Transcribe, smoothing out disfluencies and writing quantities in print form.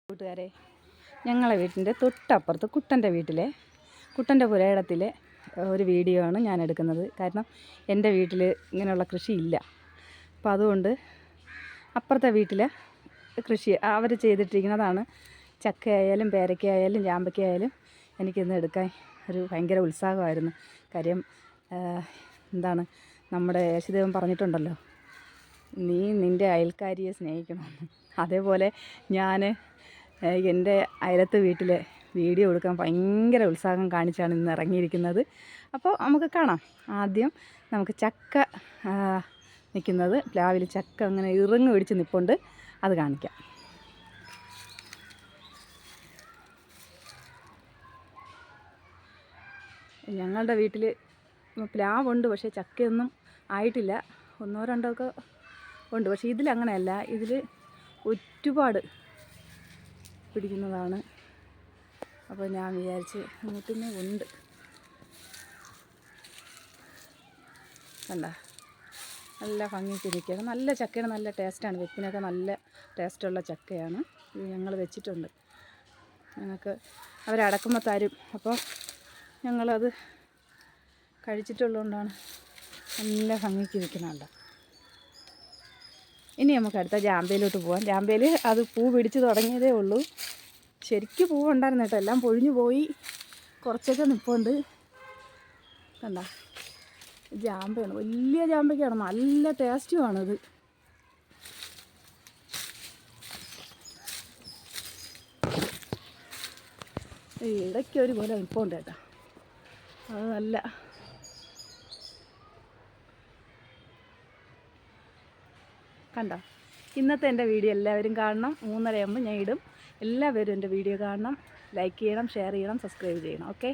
കൂട്ടുകാരെ, ഞങ്ങളെ വീട്ടിൻ്റെ തൊട്ടപ്പുറത്ത് കുട്ടൻ്റെ പുരയിടത്തിലെ ഒരു വീഡിയോ ആണ് ഞാൻ എടുക്കുന്നത്. കാരണം എൻ്റെ വീട്ടിൽ ഇങ്ങനെയുള്ള കൃഷിയില്ല. അപ്പോൾ അതുകൊണ്ട് അപ്പുറത്തെ വീട്ടിലെ കൃഷി അവർ ചെയ്തിട്ടിരിക്കുന്നതാണ്. ചക്കയായാലും പേരയ്ക്കയായാലും ചാമ്പയ്ക്കയായാലും എനിക്കിന്ന് എടുക്കാൻ ഒരു ഭയങ്കര ഉത്സാഹമായിരുന്നു. കാര്യം എന്താണ്, നമ്മുടെ യേശുദേവൻ പറഞ്ഞിട്ടുണ്ടല്ലോ, നീ നിൻ്റെ അയൽക്കാരിയെ സ്നേഹിക്കണമെന്ന്. അതേപോലെ ഞാൻ എൻ്റെ അയലത്ത് വീട്ടിലെ വീഡിയോ എടുക്കാൻ ഭയങ്കര ഉത്സാഹം കാണിച്ചാണ് ഇന്ന് ഇറങ്ങിയിരിക്കുന്നത്. അപ്പോൾ നമുക്ക് കാണാം. ആദ്യം നമുക്ക് ചക്ക നിൽക്കുന്നത്, പ്ലാവിൽ ചക്ക അങ്ങനെ ഇറങ്ങി പിടിച്ച് നിൽപ്പുണ്ട്, അത് കാണിക്കാം. ഞങ്ങളുടെ വീട്ടിൽ പ്ലാവുണ്ട്, പക്ഷേ ചക്കയൊന്നും ആയിട്ടില്ല. ഒന്നോ രണ്ടോ ഒക്കെ ഉണ്ട്. പക്ഷേ ഇതിലങ്ങനെയല്ല, ഇതിൽ ഒരുപാട് പിടിക്കുന്നതാണ്. അപ്പോൾ ഞാൻ വിചാരിച്ച് മുട്ടിനെ ഉണ്ട്. കണ്ട, നല്ല ഭംഗിക്ക് നിൽക്കുകയാണ്. നല്ല ചക്കയാണ്, നല്ല ടേസ്റ്റാണ്. വെപ്പിനൊക്കെ നല്ല ടേസ്റ്റുള്ള ചക്കയാണ്. ഇത് ഞങ്ങൾ വെച്ചിട്ടുണ്ട്. ഞങ്ങൾക്ക് അവരടക്കുമ്പോൾ തരും. അപ്പോൾ ഞങ്ങളത് കഴിച്ചിട്ടുള്ളതുകൊണ്ടാണ് നല്ല ഭംഗിക്ക് നിൽക്കുന്നുണ്ട്. ഇനി നമുക്ക് അടുത്ത ജാമ്പയിലോട്ട് പോകാം. ജാമ്പയിൽ അത് പൂ പിടിച്ച് തുടങ്ങിയതേ ഉള്ളൂ. ശരിക്കും പൂവുണ്ടായിരുന്നു കേട്ടോ, എല്ലാം പൊഴിഞ്ഞു പോയി. കുറച്ചൊക്കെ നിൽപ്പുണ്ട്. കണ്ട, ജാമ്പയാണ്, വലിയ ജാമ്പയ്ക്കാണ്, നല്ല ടേസ്റ്റുമാണിത്. ഇടയ്ക്കൊരു പോലെ നിൽപ്പുണ്ട് കേട്ടോ, അത് നല്ല. കണ്ടോ, ഇന്നത്തെ എൻ്റെ വീഡിയോ എല്ലാവരും കാണണം. 3:30 ആകുമ്പോൾ ഞാൻ ഇടും. എല്ലാവരും എൻ്റെ വീഡിയോ കാണണം, ലൈക്ക് ചെയ്യണം, ഷെയർ ചെയ്യണം, സബ്സ്ക്രൈബ് ചെയ്യണം. ഓക്കെ.